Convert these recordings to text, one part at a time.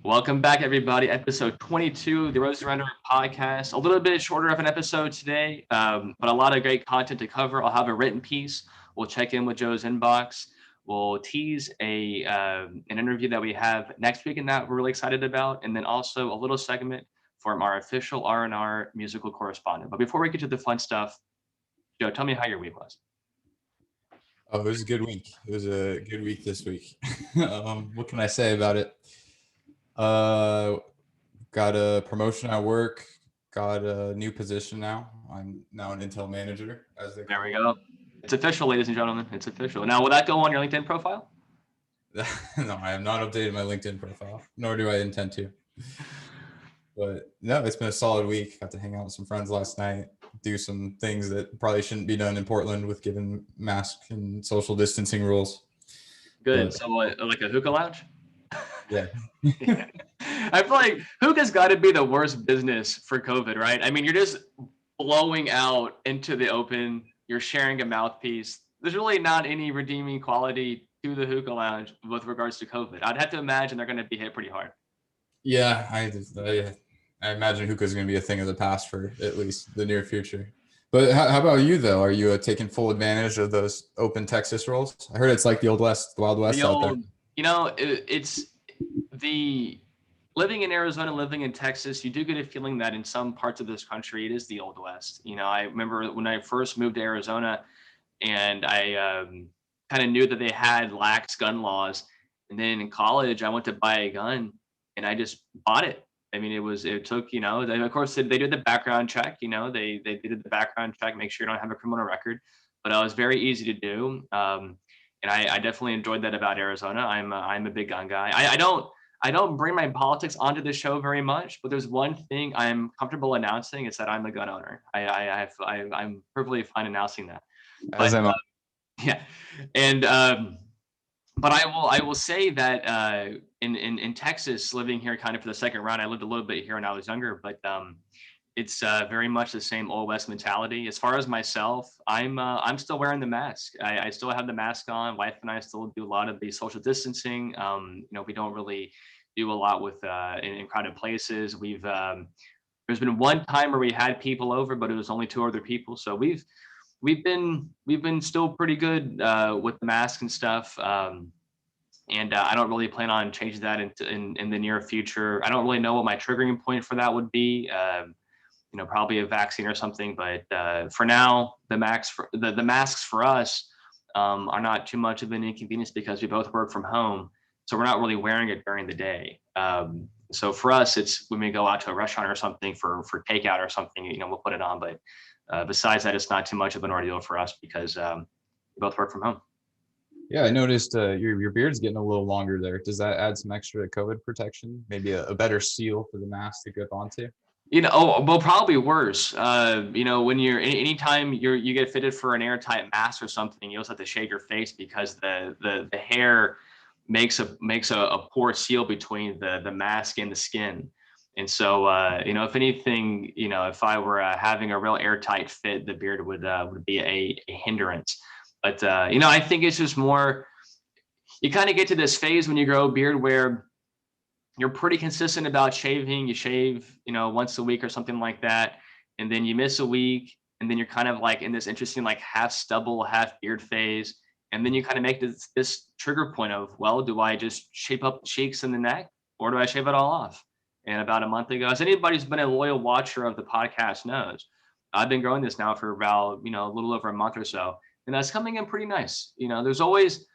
Welcome back, everybody. Episode 22, the Rose Render podcast. A little bit shorter of an episode today, but a lot of great content to cover. I'll have a written piece. We'll check in with Joe's inbox. We'll tease an interview that we have next week and that we're really excited about, and then also a little segment from our official R&R musical correspondent. But before we get to the fun stuff, Joe, tell me how your week was. Oh, it was a good week. It was a good week this week. What can I say about it? Uh, got a promotion at work. Got a new position now. I'm now an Intel manager, as they There call we go. It's official, ladies and gentlemen. It's official. Now, will that go on your LinkedIn profile? it. No, I have not updated my LinkedIn profile, nor do I intend to. But no, it's been a solid week. Got to hang out with some friends last night, do some things that probably shouldn't be done in Portland with given mask and social distancing rules. Good. But So, like a hookah lounge? yeah, Yeah. I feel like hookah's got to be the worst business for COVID, right? I mean, you're just blowing out into the open. You're sharing a mouthpiece. There's really not any redeeming quality to the hookah lounge with regards to COVID. I'd have to imagine they're going to be hit pretty hard. yeah, I imagine hookah is going to be a thing of the past for at least the near future. But how about you though? Are you taking full advantage of those open Texas rolls? I heard it's like the old west, the Wild The West out there. old, it's the living in Arizona, living in Texas, you do get a feeling that in some parts of this country, it is the old west. I remember when I first moved to Arizona, and I kind of knew that they had lax gun laws. And then in college, I went to buy a gun, and I just bought it. I mean, it took, of course they did the background check. They did the background check, make sure you don't have a criminal record, but it was very easy to do. And I definitely enjoyed that about Arizona. I'm a big gun guy. I don't bring my politics onto the show very much, but there's one thing I'm comfortable announcing is that I'm a gun owner. I'm perfectly fine announcing that. As But am I. yeah, and but I will say that in Texas, living here kind of for the second round, I lived a little bit here when I was younger, but it's very much the same old west mentality. As far as myself, I'm still wearing the mask. I still have the mask on. Wife and I still do a lot of the social distancing. We don't really do a lot with in crowded places. There's been one time where we had people over, but it was only two other people. So we've been still pretty good with the mask and stuff. And I don't really plan on changing that in the near future. I don't really know what my triggering point for that would be. Probably a vaccine or something. But for now, the masks for us are not too much of an inconvenience because we both work from home, so we're not really wearing it during the day. So for us, it's when we go out to a restaurant or something for takeout or something, we'll put it on. But besides that, it's not too much of an ordeal for us because we both work from home. Yeah, I noticed your beard's getting a little longer there. Does that add some extra COVID protection? Maybe a better seal for the mask to grip onto? Well, probably worse. When anytime you get fitted for an airtight mask or something, you also have to shave your face because the hair makes a poor seal between the mask and the skin. And so, if anything, if I were having a real airtight fit, the beard would be a hindrance. But I think it's just more. You kind of get to this phase when you grow a beard where you're pretty consistent about shaving. You shave, once a week or something like that, and then you miss a week, and then you're kind of like in this interesting like half stubble, half beard phase, and then you kind of make this trigger point of, well, do I just shape up the cheeks and the neck, or do I shave it all off? And about a month ago, as anybody who's been a loyal watcher of the podcast knows, I've been growing this now for about a little over a month or so, and that's coming in pretty nice. There's always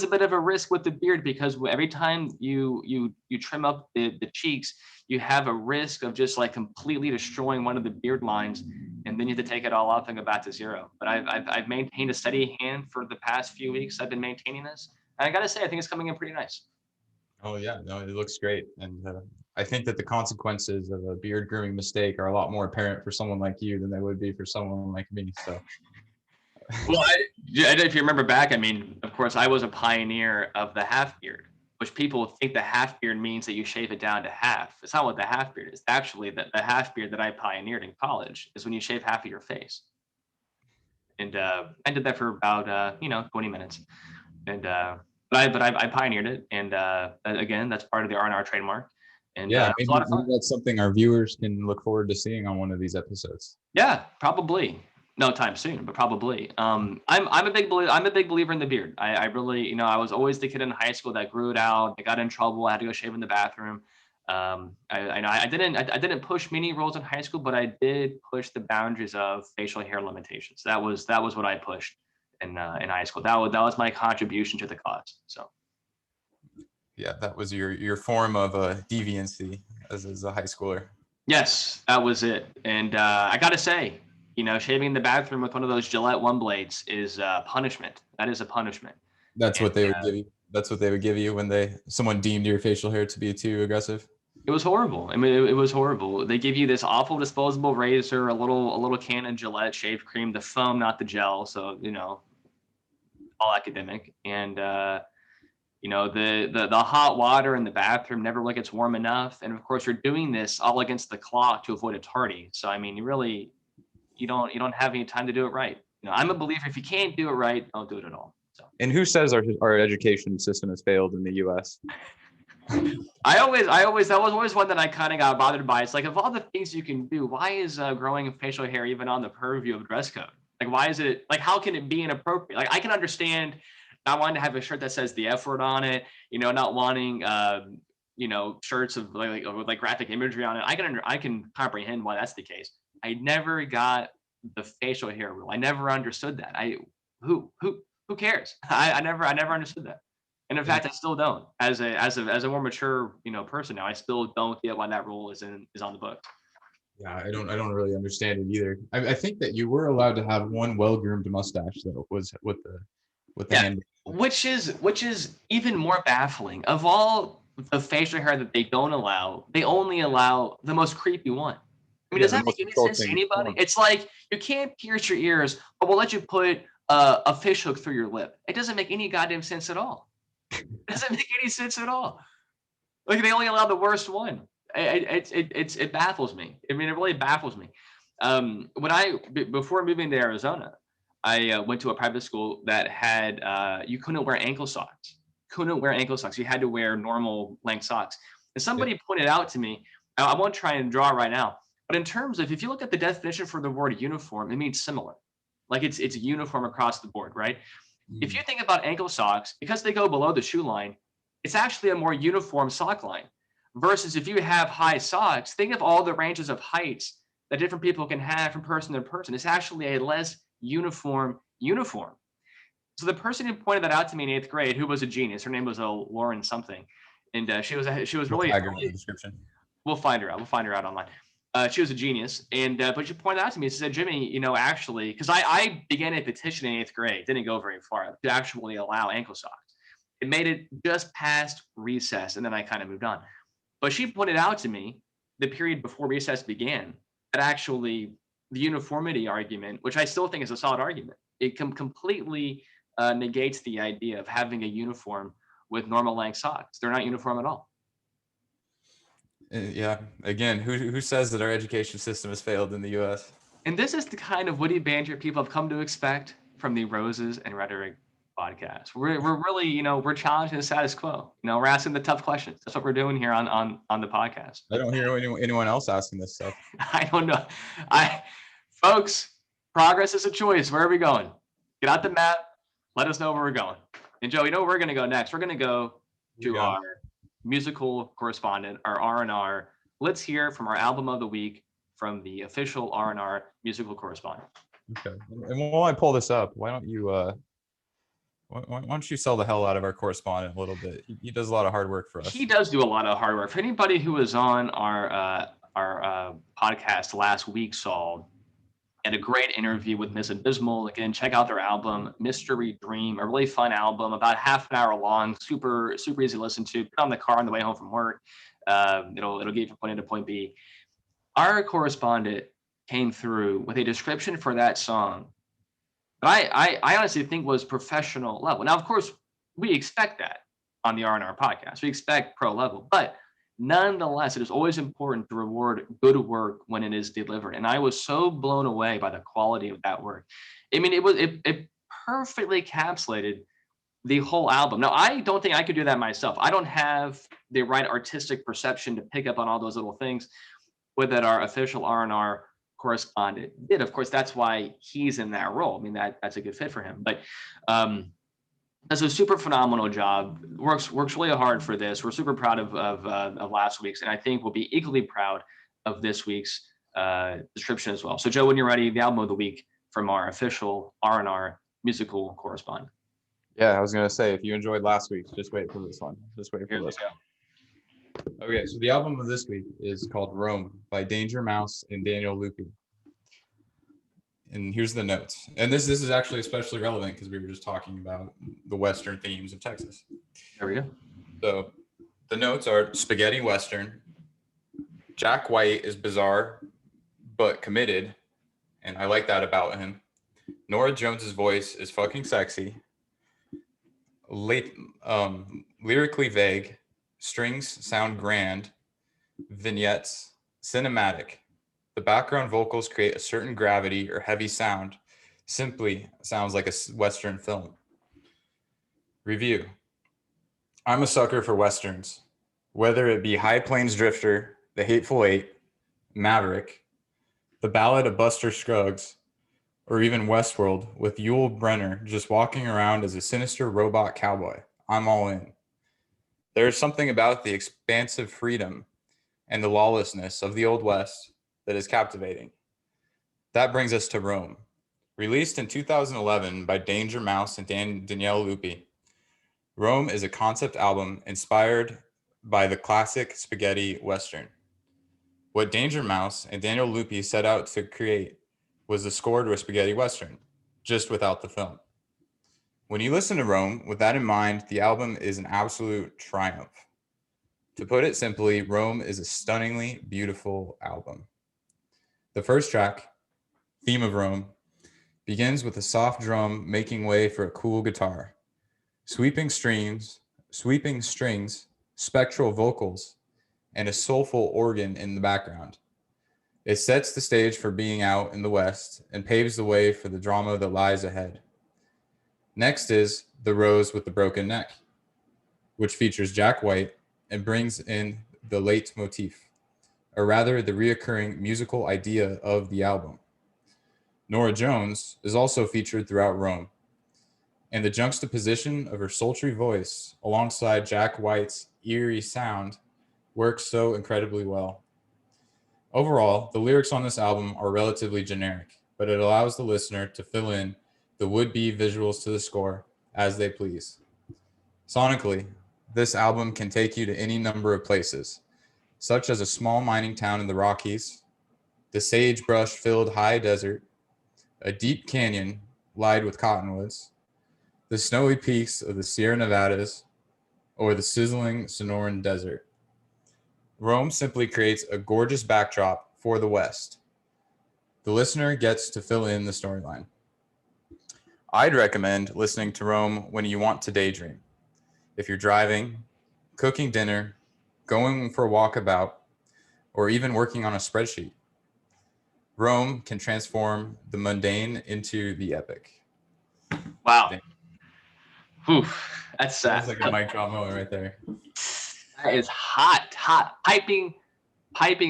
a bit of a risk with the beard because every time you trim up the cheeks, you have a risk of just like completely destroying one of the beard lines, and then you have to take it all off and go back to zero. But I've maintained a steady hand for the past few weeks. I've been maintaining this, and I gotta say, I think it's coming in pretty nice. Oh yeah, no, it looks great, and I think that the consequences of a beard grooming mistake are a lot more apparent for someone like you than they would be for someone like me. So Well, if you remember back, I mean, of course, I was a pioneer of the half beard, which people think the half beard means that you shave it down to half. It's not what the half beard is. Actually, the half beard that I pioneered in college is when you shave half of your face. And I did that for about 20 minutes. And but I pioneered it, and again, that's part of the R&R trademark. And Yeah, it was maybe, a lot of maybe fun. that's something our viewers can look forward to seeing on one of these episodes. Yeah, probably. No time soon, but probably. I'm a big believer. I'm a big believer in the beard. I really, I was always the kid in high school that grew it out. I got in trouble. I had to go shave in the bathroom. I didn't push many rules in high school, but I did push the boundaries of facial hair limitations. That was what I pushed in high school. That was my contribution to the cause. So Yeah, that was your form of deviancy as a high schooler. yes, that was it. And I gotta say, shaving in the bathroom with one of those Gillette One Blades is punishment. That is a punishment. That's And what they would give you. That's what they would give you when someone deemed your facial hair to be too aggressive. it was horrible. I mean, it was horrible. They give you this awful disposable razor, a little can of Gillette shave cream, the foam, not the gel. So all academic. And the hot water in the bathroom never really gets warm enough. And of course, you're doing this all against the clock to avoid a tardy. So I mean, you don't have any time to do it right. I'm a believer, if you can't do it right, don't do it at all. So And who says our education system has failed in the U.S.? that was always one that I kind of got bothered by. It's like, of all the things you can do, why is growing facial hair even on the purview of dress code? Like, why is it like, how can it be inappropriate? Like, I can understand not wanting to have a shirt that says the F word on it, not wanting shirts of like graphic imagery on it. I can comprehend why that's the case. I never got the facial hair rule. I never understood that. Who cares? I never understood that. And in fact, I still don't. As a more mature, person now, I still don't get why that rule is on the book. Yeah, I don't really understand it either. I think that you were allowed to have one well-groomed mustache that was with the Yeah, hand. which is even more baffling. Of all the facial hair that they don't allow, they only allow the most creepy one. I mean, Yeah, does the that make most any sense to insulting anybody? one. It's like, you can't pierce your ears, but we'll let you put a fish hook through your lip. It doesn't make any goddamn sense at all. It doesn't make any sense at all. Like, they only allow the worst one. It baffles me. I mean, it really baffles me. Before moving to Arizona, I went to a private school that had you couldn't wear ankle socks. Couldn't wear ankle socks. You had to wear normal length socks. And Yeah. somebody pointed out to me. I won't try and draw right now, but in terms of, if you look at the definition for the word uniform, it means similar. Like, it's uniform across the board, right? If you think about ankle socks, because they go below the shoe line, it's actually a more uniform sock line. Versus if you have high socks, think of all the ranges of heights that different people can have from person to person. It's actually a less uniform. So the person who pointed that out to me in 8th grade, who was a genius, her name was Lauren something, and she was We'll really, tag her in the description. we'll find her out. We'll find her out online. She was a genius, and but she pointed out to me. She said, "Jimmy, actually, because I began a petition in 8th grade, didn't go very far, to actually allow ankle socks. It made it just past recess, and then I kind of moved on. But she pointed out to me the period before recess began that actually the uniformity argument, which I still think is a solid argument, it completely negates the idea of having a uniform with normal length socks. They're not uniform at all. Yeah. Again, who says that our education system has failed in the U.S.? And this is the kind of witty banter people have come to expect from the Roses and Rhetoric podcast. We're really, we're challenging the status quo. We're asking the tough questions. That's what we're doing here on the podcast. I don't hear anyone else asking this stuff. I don't know. Folks, progress is a choice. Where are we going? Get out the map. Let us know where we're going. And Joe, where we're going to go next? We're going to go to our musical correspondent, our R&R. Let's hear from our album of the week from the official R&R musical correspondent. Okay. And while I pull this up, why don't you sell the hell out of our correspondent a little bit? He does a lot of hard work for us. He does do a lot of hard work. For anybody who was on our podcast last week, Saul, and a great interview with Miss Abysmal. Again, check out their album, Mystery Dream, a really fun album, about half an hour long, super easy to listen to. Put on the car on the way home from work. It'll get you from point A to point B. Our correspondent came through with a description for that song that I honestly think was professional level. Now, of course, we expect that on the R&R podcast. We expect pro level, but nonetheless, it is always important to reward good work when it is delivered. And I was so blown away by the quality of that work. I mean, it perfectly encapsulated the whole album. Now, I don't think I could do that myself. I don't have the right artistic perception to pick up on all those little things with that our official R&R correspondent did. Of course, that's why he's in that role. I mean, that's a good fit for him. But does a super phenomenal job. Works really hard for this. We're super proud of last week's, and I think we'll be equally proud of this week's description as well. So, Joe, when you're ready, the album of the week from our official R&R musical correspondent. Yeah, I was gonna say, if you enjoyed last week's, just wait for this one. Just wait for Here we this go. one. Okay, so the album of this week is called Rome by Danger Mouse and Daniele Luppi. And here's the notes. And this is actually especially relevant because we were just talking about the Western themes of Texas. There we go. So the notes are spaghetti Western. Jack White is bizarre but committed, and I like that about him. Nora Jones's voice is fucking sexy. Lyrically vague. Strings sound grand. Vignettes cinematic. The background vocals create a certain gravity or heavy sound. Simply sounds like a Western film. Review. I'm a sucker for Westerns. Whether it be High Plains Drifter, The Hateful Eight, Maverick, The Ballad of Buster Scruggs, or even Westworld with Yul Brynner just walking around as a sinister robot cowboy, I'm all in. There is something about the expansive freedom and the lawlessness of the Old West that is captivating. That brings us to Rome. Released in 2011 by Danger Mouse and Daniele Luppi, Rome is a concept album inspired by the classic spaghetti Western. What Danger Mouse and Daniele Luppi set out to create was the score to a spaghetti Western, just without the film. When you listen to Rome, with that in mind, the album is an absolute triumph. To put it simply, Rome is a stunningly beautiful album. The first track, Theme of Rome, begins with a soft drum making way for a cool guitar. Sweeping strings, spectral vocals, and a soulful organ in the background. It sets the stage for being out in the West and paves the way for the drama that lies ahead. Next is The Rose with the Broken Neck, which features Jack White and brings in the leitmotif, or rather the reoccurring musical idea of the album. Nora Jones is also featured throughout Rome, and the juxtaposition of her sultry voice alongside Jack White's eerie sound works so incredibly well. Overall, the lyrics on this album are relatively generic, but it allows the listener to fill in the would-be visuals to the score as they please. Sonically, this album can take you to any number of places, such as a small mining town in the Rockies, the sagebrush-filled high desert, a deep canyon lined with cottonwoods, the snowy peaks of the Sierra Nevadas, or the sizzling Sonoran Desert. Rome simply creates a gorgeous backdrop for the West. The listener gets to fill in the storyline. I'd recommend listening to Rome when you want to daydream. If you're driving, cooking dinner, going for a walkabout, or even working on a spreadsheet. Rome can transform the mundane into the epic. Wow. Whew, that's like a mic drop moment right there. That is hot, piping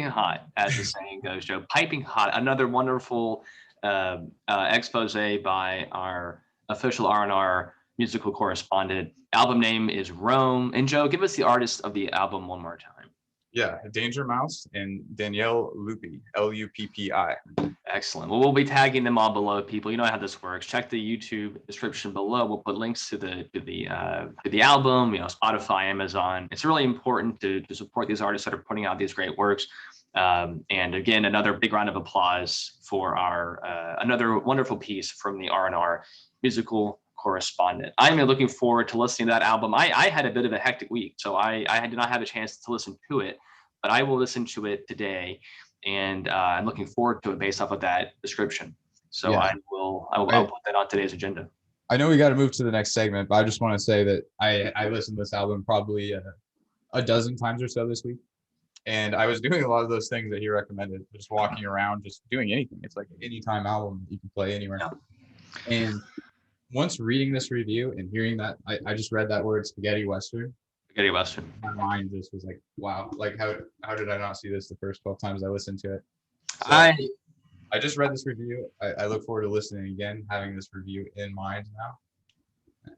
hot, as the saying goes, Joe. Piping hot. Another wonderful expose by our official R&R musical correspondent. Album name is Rome. And Joe, give us the artist of the album one more time. Yeah, Danger Mouse and Daniele Luppi, Luppi. Excellent. Well, we'll be tagging them all below, people. You know how this works. Check the YouTube description below. We'll put links to the album, Spotify, Amazon. It's really important to support these artists that are putting out these great works. And again, another big round of applause for our another wonderful piece from the R&R musical correspondent. I'm looking forward to listening to that album. I had a bit of a hectic week, so I did not have a chance to listen to it, but I will listen to it today, and I'm looking forward to it based off of that description. So yeah. I'll put that on today's agenda. I know we got to move to the next segment, but I just want to say that I listened to this album probably a dozen times or so this week. And I was doing a lot of those things that he recommended, just walking around, just doing anything. It's like an anytime album that you can play anywhere. Yeah. And once reading this review and hearing that, I just read that word spaghetti Western. Spaghetti Western. My mind just was like, wow, like how did I not see this the first 12 times I listened to it? So I just read this review. I look forward to listening again, having this review in mind now.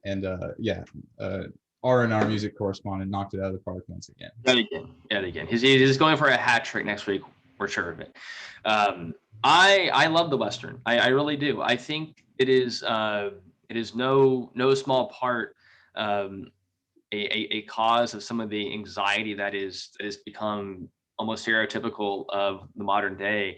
And R&R music correspondent knocked it out of the park once again. Yet again. He's going for a hat trick next week. We're sure of it. I love the Western. I really do. I think it is no small part a cause of some of the anxiety that is become almost stereotypical of the modern day,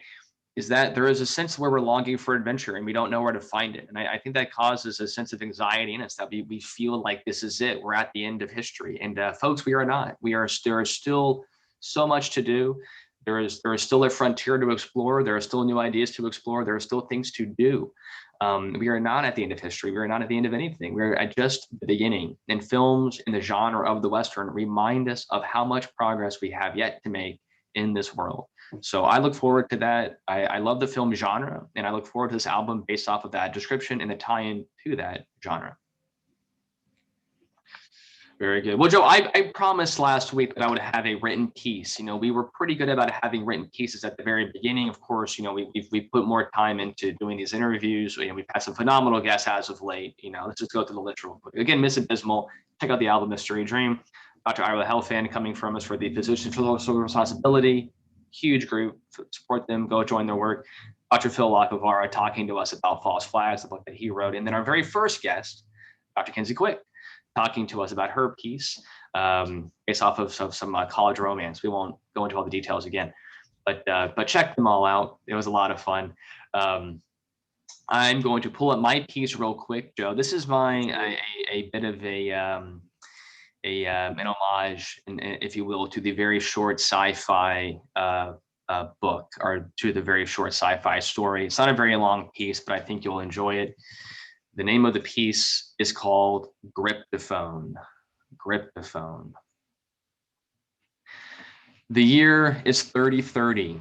is that there is a sense where we're longing for adventure and we don't know where to find it. And I think that causes a sense of anxiety in us, that we feel like this is it. We're at the end of history. And folks, we are not. There is still so much to do. There is still a frontier to explore. There are still new ideas to explore. There are still things to do. We are not at the end of history. We are not at the end of anything. We're at just the beginning. And films in the genre of the Western remind us of how much progress we have yet to make in this world. So I look forward to that. I love the film genre, and I look forward to this album based off of that description and the tie-in to that genre. Very good. Well, Joe, I promised last week that I would have a written piece. We were pretty good about having written pieces at the very beginning. Of course, we've put more time into doing these interviews. We've had some phenomenal guests as of late. Let's just go through the list real quick. Again, Miss Abysmal, check out the album Mystery Dream. Dr. Ira Hellfan coming from us for the Physicians for Social Responsibility. Huge group. Support them. Go join their work. Dr. Phil Lacavara talking to us about False Flags, the book that he wrote. And then our very first guest, Dr. Kinsey Quick, talking to us about her piece based off of some college romance. We won't go into all the details again, but check them all out. It was a lot of fun. I'm going to pull up my piece real quick, Joe. This is a bit of an homage, if you will, to the very short sci-fi book, or to the very short sci-fi story. It's not a very long piece, but I think you'll enjoy it. The name of the piece is called Grip-the-Phone. Grip-the-Phone. The year is 3030.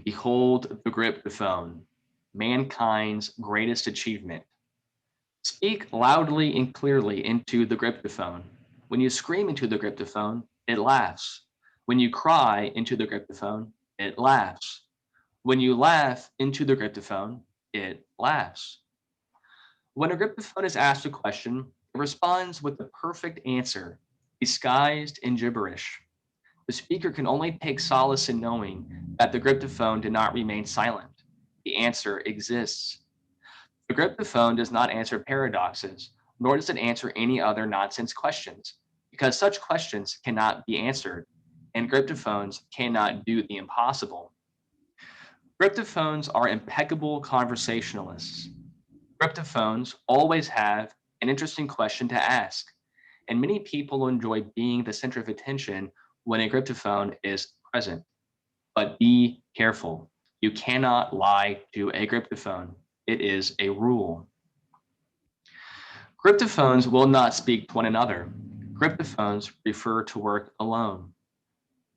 Behold the grip-the-phone, mankind's greatest achievement. Speak loudly and clearly into the grip-the-phone. When you scream into the grip-the-phone, it laughs. When you cry into the grip-the-phone, it laughs. When you laugh into the grip-the-phone, it laughs. When a grip-the-phone is asked a question, it responds with the perfect answer, disguised in gibberish. The speaker can only take solace in knowing that the grip-the-phone did not remain silent. The answer exists. The grip-the-phone does not answer paradoxes, nor does it answer any other nonsense questions, because such questions cannot be answered, and grip-the-phones cannot do the impossible. Grip-the-phones are impeccable conversationalists. Grip-the-phones always have an interesting question to ask, and many people enjoy being the center of attention when a grip-the-phone is present. But be careful. You cannot lie to a grip-the-phone. It is a rule. Grip-the-phones will not speak to one another. Grip-the-phones prefer to work alone.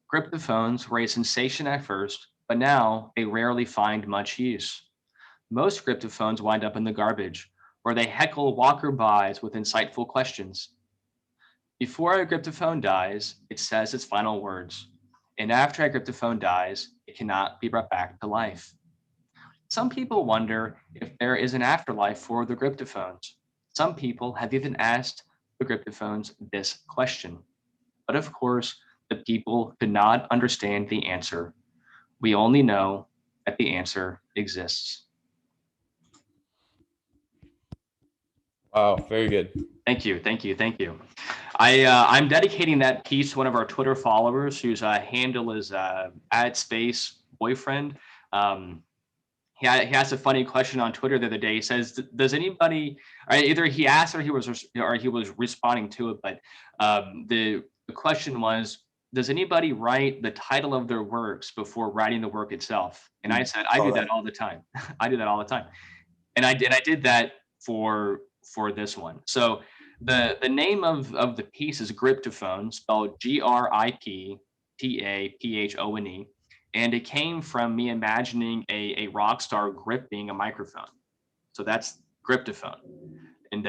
Grip-the-phones were a sensation at first, but now they rarely find much use. Most grip-the-phones wind up in the garbage, where they heckle walker-bys with insightful questions. Before a grip-the-phone dies, it says its final words, and after a grip-the-phone dies, it cannot be brought back to life. Some people wonder if there is an afterlife for the grip-the-phones. Some people have even asked the grip-the-phones this question, but of course, the people could not understand the answer. We only know that the answer exists. Wow, very good. Thank you. I'm dedicating that piece to one of our Twitter followers whose handle is @space_boyfriend. He asked a funny question on Twitter the other day. He says, "Does anybody?" Or either he asked or he was responding to it. But the question was, "Does anybody write the title of their works before writing the work itself?" And I said, "I do that all the time. I do that all the time." And I did that for this one. So the name of the piece is Grip-to-Phone, spelled Griptaphone, and it came from me imagining a rock star gripping a microphone. So that's Grip-to-Phone. And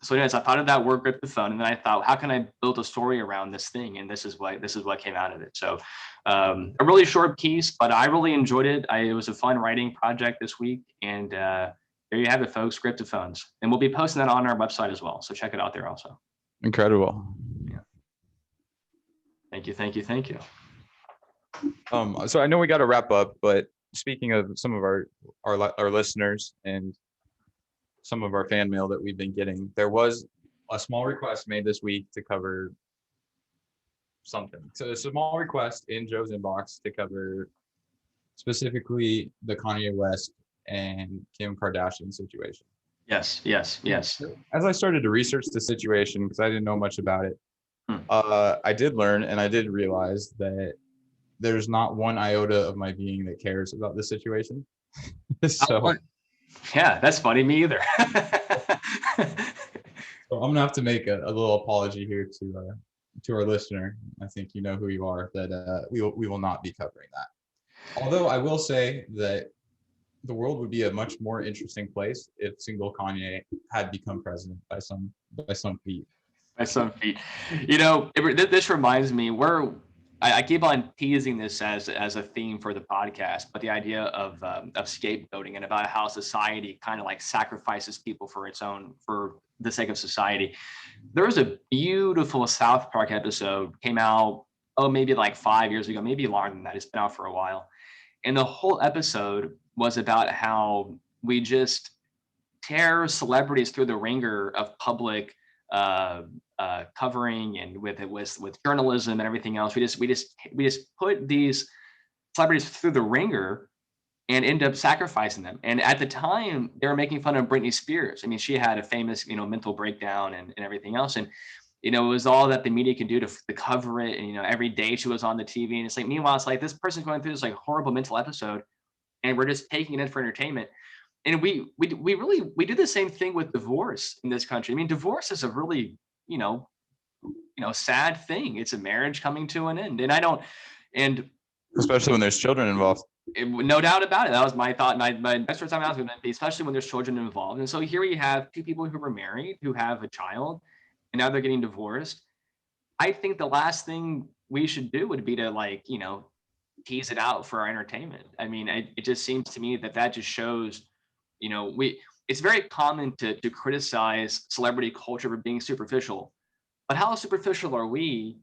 So yes, I thought of that word grip-the-phone, and then I thought, how can I build a story around this thing? And this is what came out of it. So a really short piece, but I really enjoyed it. It was a fun writing project this week, and there you have it, folks. Grip-the-phones, and we'll be posting that on our website as well. So check it out there also. Incredible. Yeah. Thank you, thank you, thank you. So I know we got to wrap up, but speaking of some of our listeners and some of our fan mail that we've been getting, there was a small request made this week to cover something. So a small request in Joe's inbox to cover specifically the Kanye West and Kim Kardashian situation. Yes, yes, yes. As I started to research the situation, because I didn't know much about it, I did learn and I did realize that there's not one iota of my being that cares about this situation. So yeah, that's funny. Me either. So I'm gonna have to make a little apology here to our listener. I think you know who you are. That we will not be covering that. Although I will say that the world would be a much more interesting place if single Kanye had become president by some feat. By some feet. You know, this reminds me, I keep on teasing this as a theme for the podcast, but the idea of scapegoating and about how society kind of like sacrifices people for the sake of society. There was a beautiful South Park episode, came out, maybe like 5 years ago, maybe longer than that. It's been out for a while. And the whole episode was about how we just tear celebrities through the ringer of public covering, and with journalism and everything else. We just put these celebrities through the ringer and end up sacrificing them. And at the time, they were making fun of Britney Spears. I mean, she had a famous, mental breakdown and everything else. And, it was all that the media can do to cover it. And, every day she was on the TV. And it's like, meanwhile, it's like this person's going through this like horrible mental episode, and we're just taking it in for entertainment. And we do the same thing with divorce in this country. I mean, divorce is a really, sad thing. It's a marriage coming to an end. And especially when there's children involved. No doubt about it. That was my thought. My next time I was going to be, especially when there's children involved. And so here we have two people who were married, who have a child, and now they're getting divorced. I think the last thing we should do would be to tease it out for our entertainment. I mean, it just seems to me that just shows, it's very common to criticize celebrity culture for being superficial, but how superficial are we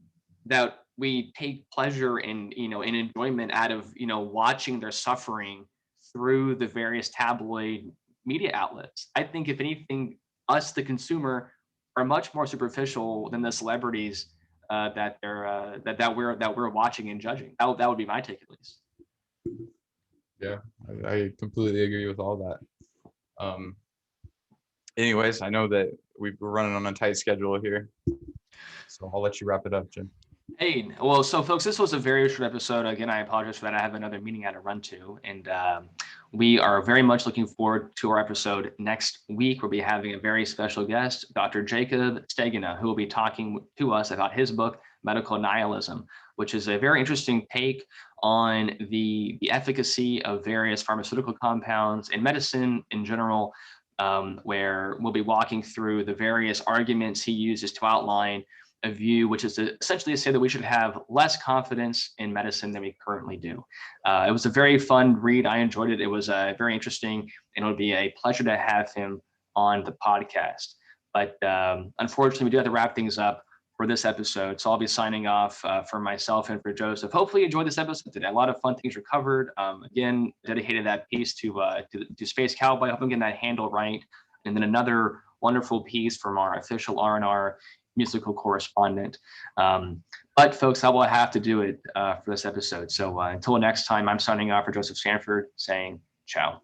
that we take pleasure in enjoyment out of watching their suffering through the various tabloid media outlets? I think if anything, us the consumer are much more superficial than the celebrities that we're watching and judging. That would be my take, at least. Yeah, I completely agree with all that. Anyways, I know that we're running on a tight schedule here, so I'll let you wrap it up, Jim. Hey, well, so folks, this was a very short episode. Again, I apologize for that. I have another meeting I had to run to, and we are very much looking forward to our episode next week. We'll be having a very special guest, Dr. Jacob Stegina, who will be talking to us about his book, Medical Nihilism, which is a very interesting take on the efficacy of various pharmaceutical compounds and medicine in general, where we'll be walking through the various arguments he uses to outline a view, which is essentially to say that we should have less confidence in medicine than we currently do. It was a very fun read. I enjoyed it. It was very interesting, and it would be a pleasure to have him on the podcast. But unfortunately, we do have to wrap things up for this episode. So I'll be signing off for myself and for Joseph. Hopefully you enjoyed this episode today. A lot of fun things were covered. Again, dedicated that piece to Space Cowboy. I hope I'm getting that handle right. And then another wonderful piece from our official R&R musical correspondent. But folks, that will have to do it for this episode. So until next time, I'm signing off for Joseph Sanford, saying ciao.